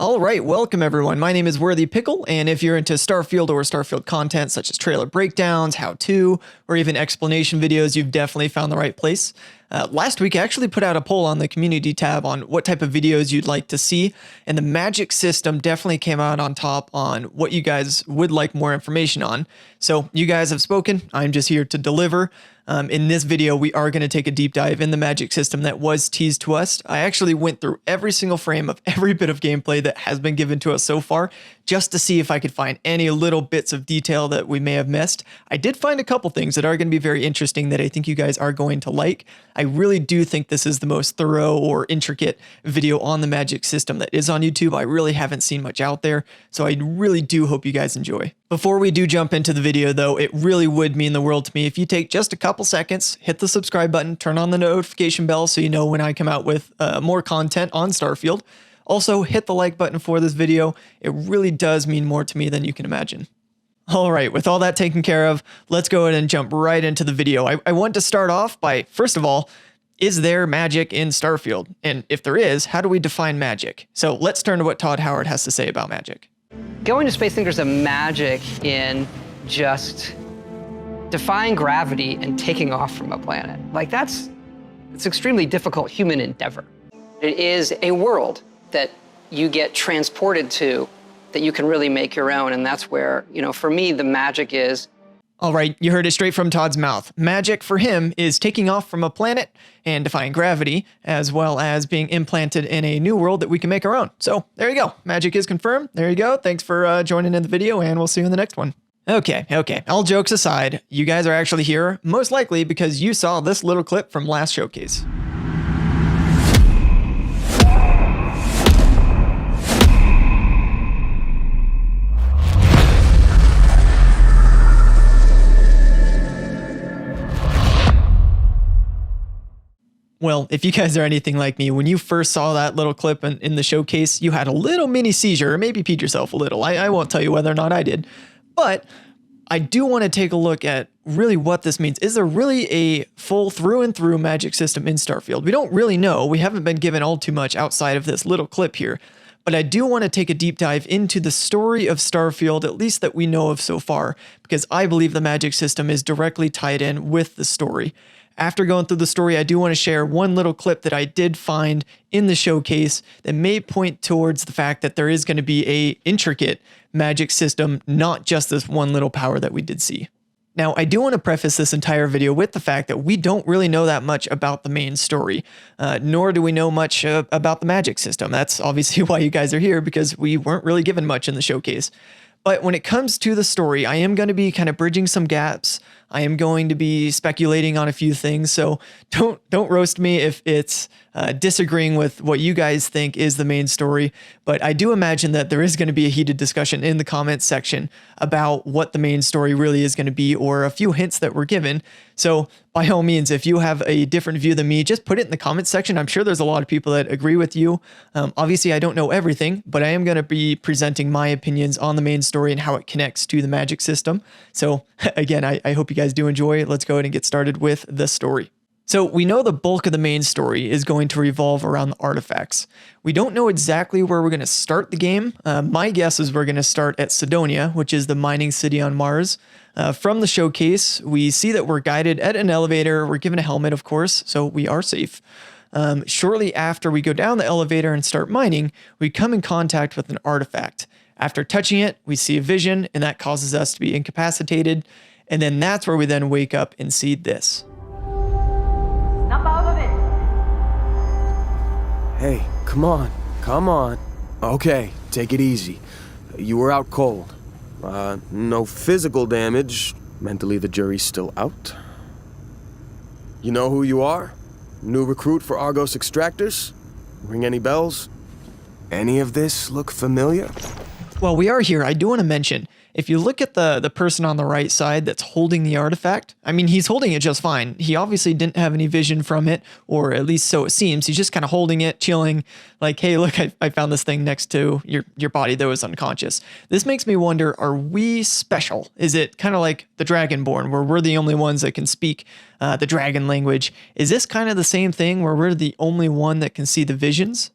All right, welcome everyone. My name is WirthyPickle, and if you're into Starfield or Starfield content such as trailer breakdowns, how-to, or even explanation videos, you've definitely found the right place. Last week, I actually put out a poll on the community tab on what type of videos you'd like to see, and the magic system definitely came out on top on what you guys would like more information on. So you guys have spoken. I'm just here to deliver. In this video, we are going to take a deep dive in the magic system that was teased to us. I actually went through every single frame of every bit of gameplay that has been given to us so far, just to see if I could find any little bits of detail that we may have missed. I did find a couple things that are going to be very interesting that I think you guys are going to like. I really do think this is the most thorough or intricate video on the magic system that is on YouTube. I really haven't seen much out there, so I really do hope you guys enjoy. Before we do jump into the video though, it really would mean the world to me if you take just a couple seconds, hit the subscribe button, turn on the notification bell so you know when I come out with more content on Starfield. Also, hit the like button for this video. It really does mean more to me than you can imagine. All right, with all that taken care of, let's go ahead and jump right into the video. I want to start off by, first of all, is there magic in Starfield? And if there is, how do we define magic? So let's turn to what Todd Howard has to say about magic. Going to space, I think there's a magic in just defying gravity and taking off from a planet. Like it's extremely difficult human endeavor. It is a world that you get transported to that you can really make your own. And that's where, for me, the magic is. All right, you heard it straight from Todd's mouth. Magic for him is taking off from a planet and defying gravity, as well as being implanted in a new world that we can make our own. So there you go. Magic is confirmed. There you go. Thanks for joining in the video, and we'll see you in the next one. Okay. All jokes aside, you guys are actually here, most likely because you saw this little clip from last showcase. Well, if you guys are anything like me, when you first saw that little clip in the showcase, you had a little mini seizure, or maybe peed yourself a little. I won't tell you whether or not I did, but I do want to take a look at really what this means. Is there really a full through and through magic system in Starfield? We don't really know. We haven't been given all too much outside of this little clip here, but I do want to take a deep dive into the story of Starfield, at least that we know of so far, because I believe the magic system is directly tied in with the story. After going through the story, I do want to share one little clip that I did find in the showcase that may point towards the fact that there is going to be an intricate magic system, not just this one little power that we did see. Now, I do want to preface this entire video with the fact that we don't really know that much about the main story, nor do we know much about the magic system. That's obviously why you guys are here, because we weren't really given much in the showcase. But when it comes to the story, I am going to be kind of bridging some gaps. I am going to be speculating on a few things, so don't roast me if it's disagreeing with what you guys think is the main story. But I do imagine that there is going to be a heated discussion in the comments section about what the main story really is going to be, or a few hints that were given. So by all means, if you have a different view than me, just put it in the comments section. I'm sure there's a lot of people that agree with you. Obviously, I don't know everything, but I am going to be presenting my opinions on the main story and how it connects to the magic system. So again, I hope you guys do enjoy. Let's go ahead and get started with the story. So we know the bulk of the main story is going to revolve around the artifacts. We don't know exactly where we're going to start the game. My guess is we're going to start at Cydonia, which is the mining city on Mars. From the showcase, we see that we're guided at an elevator. We're given a helmet, of course, so we are safe. Shortly after we go down the elevator and start mining, we come in contact with an artifact. After touching it, we see a vision, and that causes us to be incapacitated. And then that's where we then wake up and see this. Snap out of it! Hey, come on. Okay, take it easy. You were out cold. No physical damage. Mentally, the jury's still out. You know who you are? New recruit for Argos Extractors? Ring any bells? Any of this look familiar? While we are here, I do want to mention, if you look at the person on the right side that's holding the artifact, I mean, he's holding it just fine. He obviously didn't have any vision from it, or at least so it seems. He's just kind of holding it, chilling, like, hey, look, I found this thing next to your body that was unconscious. This makes me wonder, are we special? Is it kind of like the Dragonborn, where we're the only ones that can speak the dragon language? Is this kind of the same thing, where we're the only one that can see the visions?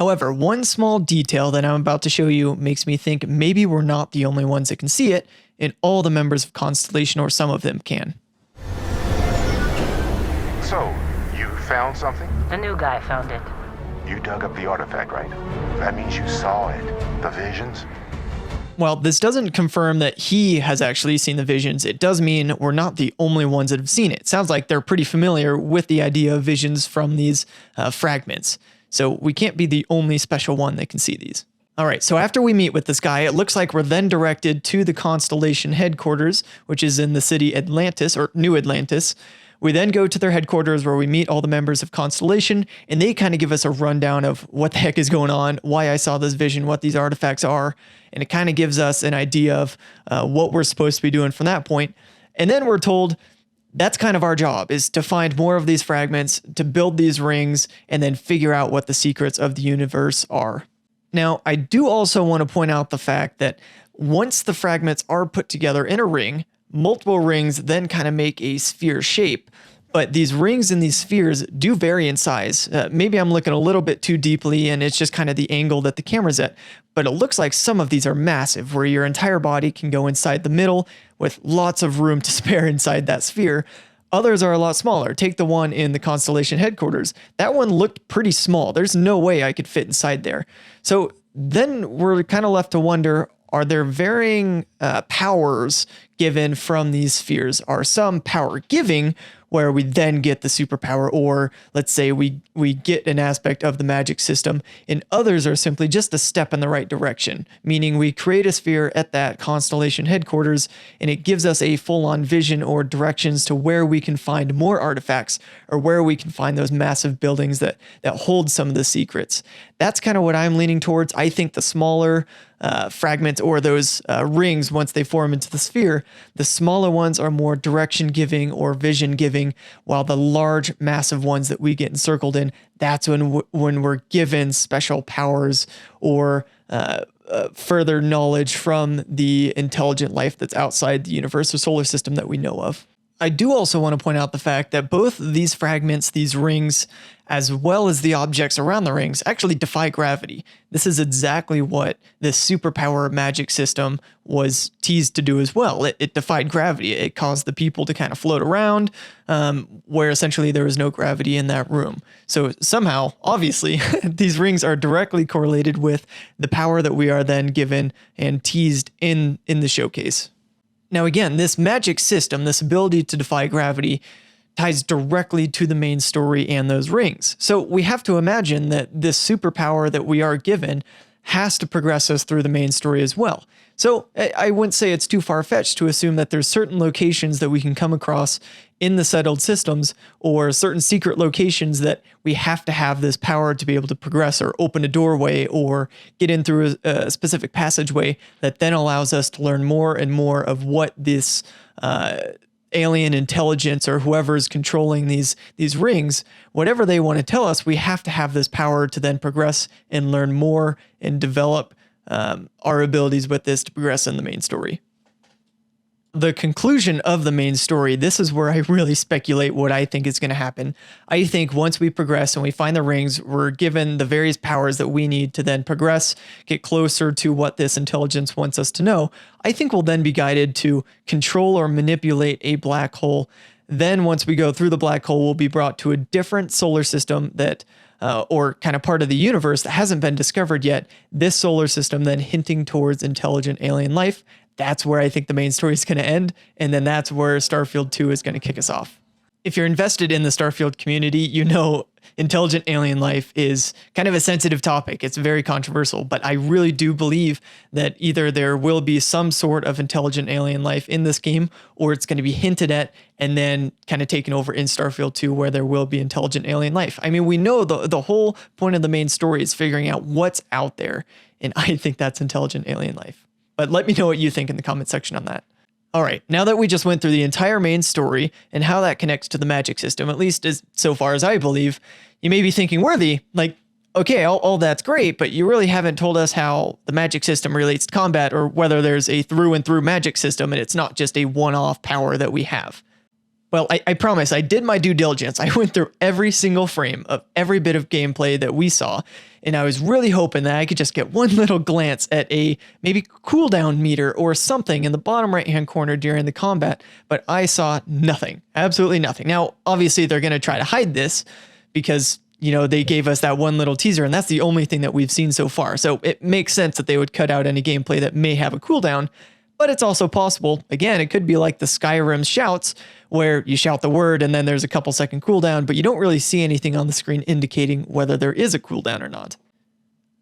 However, one small detail that I'm about to show you makes me think maybe we're not the only ones that can see it, and all the members of Constellation or some of them can. So, you found something? The new guy found it. You dug up the artifact, right? That means you saw it. The visions? While this doesn't confirm that he has actually seen the visions, it does mean we're not the only ones that have seen it. Sounds like they're pretty familiar with the idea of visions from these fragments. So we can't be the only special one that can see these. All right, so after we meet with this guy, it looks like we're then directed to the Constellation headquarters, which is in the city Atlantis, or New Atlantis. We then go to their headquarters where we meet all the members of Constellation, and they kind of give us a rundown of what the heck is going on, why I saw this vision, what these artifacts are, and it kind of gives us an idea of what we're supposed to be doing from that point. And then we're told that's kind of our job, is to find more of these fragments, to build these rings, and then figure out what the secrets of the universe are. Now, I do also want to point out the fact that once the fragments are put together in a ring, multiple rings then kind of make a sphere shape, but these rings and these spheres do vary in size. Maybe I'm looking a little bit too deeply and it's just kind of the angle that the camera's at, but it looks like some of these are massive, where your entire body can go inside the middle with lots of room to spare inside that sphere. Others are a lot smaller. Take the one in the Constellation headquarters. That one looked pretty small. There's no way I could fit inside there. So then we're kind of left to wonder, are there varying powers given from these spheres? Are some power giving, where we then get the superpower, or let's say we get an aspect of the magic system, and others are simply just a step in the right direction, meaning we create a sphere at that Constellation headquarters, and it gives us a full-on vision or directions to where we can find more artifacts, or where we can find those massive buildings that hold some of the secrets. That's kind of what I'm leaning towards. I think the smaller fragments, or those rings, once they form into the sphere, the smaller ones are more direction giving or vision giving, while the large massive ones that we get encircled in, that's when we're given special powers or further knowledge from the intelligent life that's outside the universe or solar system that we know of. I do also want to point out the fact that both these fragments, these rings, as well as the objects around the rings, actually defy gravity. This is exactly what this superpower magic system was teased to do as well. It defied gravity. It caused the people to kind of float around, where essentially there was no gravity in that room. So somehow, obviously, these rings are directly correlated with the power that we are then given and teased in the showcase. Now again, this magic system, this ability to defy gravity, ties directly to the main story and those rings. So we have to imagine that this superpower that we are given has to progress us through the main story as well. So I wouldn't say it's too far-fetched to assume that there's certain locations that we can come across in the settled systems, or certain secret locations that we have to have this power to be able to progress, or open a doorway, or get in through a specific passageway that then allows us to learn more and more of what this alien intelligence, or whoever is controlling these rings, whatever they want to tell us, we have to have this power to then progress and learn more and develop our abilities with this to progress in the main story. The conclusion of the main story, this is where I really speculate what I think is going to happen. I think once we progress and we find the rings, we're given the various powers that we need to then progress, get closer to what this intelligence wants us to know. I think we'll then be guided to control or manipulate a black hole. Then once we go through the black hole, we'll be brought to a different solar system that or kind of part of the universe that hasn't been discovered yet. This solar system then hinting towards intelligent alien life. That's where I think the main story is going to end. And then that's where Starfield 2 is going to kick us off. If you're invested in the Starfield community, you know intelligent alien life is kind of a sensitive topic. It's very controversial, but I really do believe that either there will be some sort of intelligent alien life in this game, or it's going to be hinted at and then kind of taken over in Starfield 2, where there will be intelligent alien life. I mean, we know the whole point of the main story is figuring out what's out there, and I think that's intelligent alien life. But let me know what you think in the comment section on that. All right, now that we just went through the entire main story and how that connects to the magic system, at least as so far as I believe, you may be thinking, Worthy, like, okay, all that's great, but you really haven't told us how the magic system relates to combat, or whether there's a through and through magic system and it's not just a one-off power that we have. Well, I promise I did my due diligence. I went through every single frame of every bit of gameplay that we saw, and I was really hoping that I could just get one little glance at a maybe cooldown meter or something in the bottom right-hand corner during the combat, but I saw nothing, absolutely nothing. Now, obviously, they're going to try to hide this because, you know, they gave us that one little teaser, and that's the only thing that we've seen so far. So it makes sense that they would cut out any gameplay that may have a cooldown. But it's also possible, again, it could be like the Skyrim shouts, where you shout the word and then there's a couple second cooldown, but you don't really see anything on the screen indicating whether there is a cooldown or not.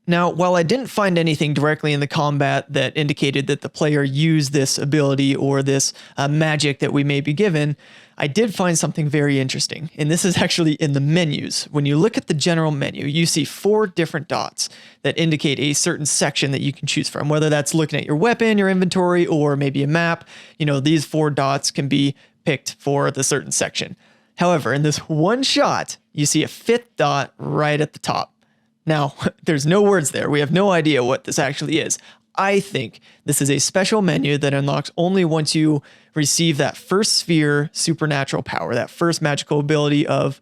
Now, while I didn't find anything directly in the combat that indicated that the player used this ability or this magic that we may be given, I did find something very interesting. And this is actually in the menus. When you look at the general menu, you see 4 different dots that indicate a certain section that you can choose from, whether that's looking at your weapon, your inventory, or maybe a map. You know, these 4 dots can be picked for the certain section. However, in this one shot, you see a 5th dot right at the top. Now, there's no words there. We have no idea what this actually is. I think this is a special menu that unlocks only once you receive that first sphere supernatural power, that first magical ability of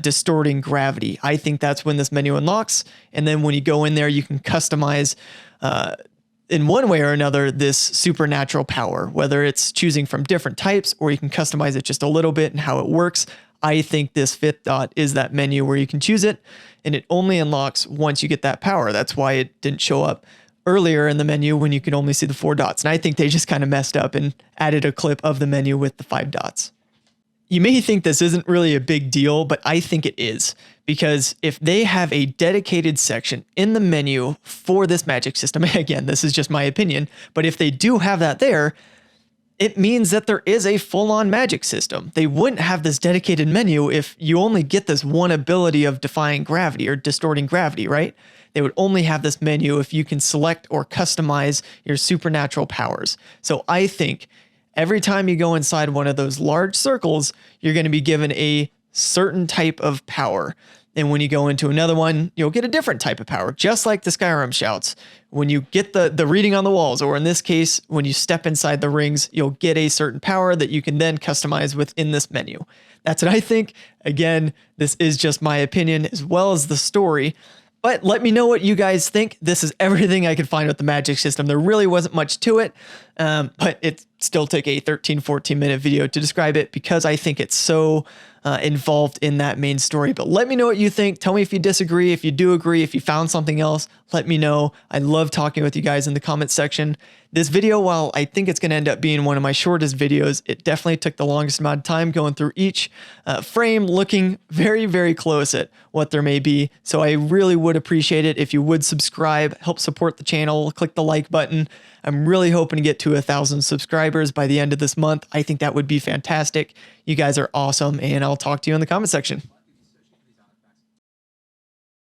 distorting gravity. I think that's when this menu unlocks. And then when you go in there, you can customize in one way or another this supernatural power, whether it's choosing from different types or you can customize it just a little bit and how it works. I think this 5th dot is that menu where you can choose it, and it only unlocks once you get that power. That's why it didn't show up earlier in the menu when you could only see the 4 dots. And I think they just kind of messed up and added a clip of the menu with the 5 dots. You may think this isn't really a big deal, but I think it is, because if they have a dedicated section in the menu for this magic system, again, this is just my opinion, but if they do have that there, it means that there is a full-on magic system. They wouldn't have this dedicated menu if you only get this one ability of defying gravity or distorting gravity, right? They would only have this menu if you can select or customize your supernatural powers. So I think every time you go inside one of those large circles, you're going to be given a certain type of power. And when you go into another one, you'll get a different type of power, just like the Skyrim shouts. When you get the reading on the walls, or in this case, when you step inside the rings, you'll get a certain power that you can then customize within this menu. That's what I think. Again, this is just my opinion as well as the story. But let me know what you guys think. This is everything I could find with the magic system. There really wasn't much to it, but it still took a 13, 14-minute video to describe it because I think it's so involved in that main story. But let me know what you think. Tell me if you disagree, if you do agree, if you found something else, let me know. I love talking with you guys in the comments section. This video, while I think it's going to end up being one of my shortest videos, it definitely took the longest amount of time going through each frame, looking very, very close at what there may be. So I really would appreciate it if you would subscribe, help support the channel, click the like button. I'm really hoping to get to 1,000 subscribers by the end of this month. I think that would be fantastic. You guys are awesome, and I'll talk to you in the comment section.